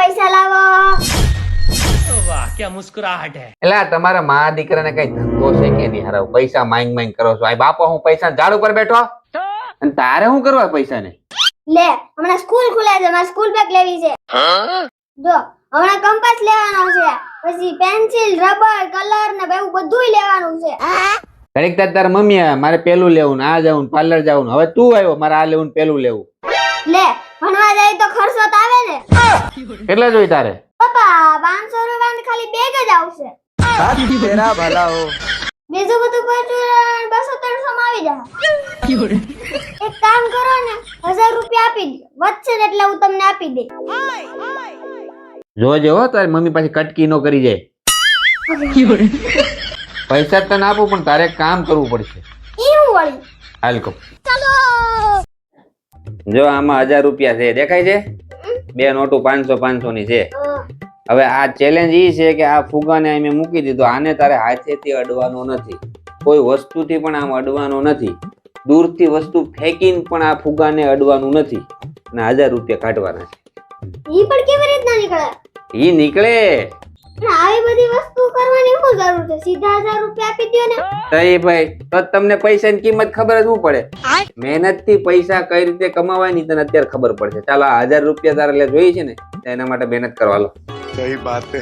પૈસા લાવો. वाह क्या मुस्कुराहट है। એટલે આ તમારા મા દીકરાને કઈ ધંધો છે કે નહીં હારા પૈસા માંગ કરો છો આ બાપા હું પૈસા ઝાડ ઉપર બેઠો અને તારે શું કરવા પૈસા ને લે હમણાં સ્કૂલ ખુલે છે, મારે સ્કૂલ બેગ લેવી છે. જો હમણાં કંપાસ લેવાનો છે, પછી પેન્સિલ રબર કલર ને બધું લેવાનું છે. ઘડીક તાર મમ્મી મારે પેલું લેવું ને આ જવું પાર્લર જવું હવે તું આવ્યો મારે આ લેવું ને પેલું લેવું લે ભણવા જાય તો ખર્ચો તો આવે ને. કેટલા જોઈ તારે પપ્પા 500 રૂપિયા ખાલી બેગ જ આવશે. તેરા ભલા હો બીજું બધું પરચુરણ 200-300 માં આવી જાય. એક કામ કરો ને 1000 રૂપિયા આપી દો, વધશે ને એટલે હું તમને આપી દે. જોજે હો તારી મમ્મી પાછી કટકી નો કરી જાય પૈસા તને આપું પણ તારે કામ કરવું પડશે. ઈ હું વળી હાલ કો જો આમાં 1000 રૂપિયા છે દેખાય છે બે નોટો 500 ની છે. હવે આ ચેલેન્જ ઈ છે કે આ ફુગાને અહીં મેં મૂકી દીધો આને તારે હાથેથી અડવાનો નથી કોઈ વસ્તુથી પણ આમ અડવાનો નથી દૂરથી વસ્તુ ફેંકીને પણ આ ફુગાને અડવાનું નથી અને 1000 રૂપિયા કાઢવાના છે. ઈ પણ કેવી રીતના નીકળે? ઈ નીકળે પણ આવી બધી વસ્તુ કરવાની શું જરૂર છે? સીધા 1000 રૂપિયા આપી દો ને. તઈ ભાઈ તો તમને પૈસાની કિંમત ખબર જ શું પડે મહેનતથી પૈસા કઈ રીતે કમાવાય ની તને અત્યારે ખબર પડશે. ચાલો આ 1000 રૂપિયા તારે લે જોઈએ છે ને એના માટે મહેનત કરવા લો. सही बात है.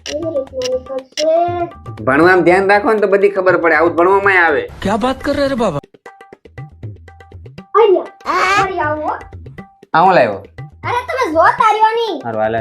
કેવી રીતના નીકળશે? ભણવામાં ધ્યાન રાખો ને તો બધી ખબર પડે આવું ભણવામાં આવે. क्या बात कर रहे रे बाबा। અહીંયા ફરી આવો હો. આ હું લાવ્યો અરે તમે જોતા રહ્યો ની. મારો હાલ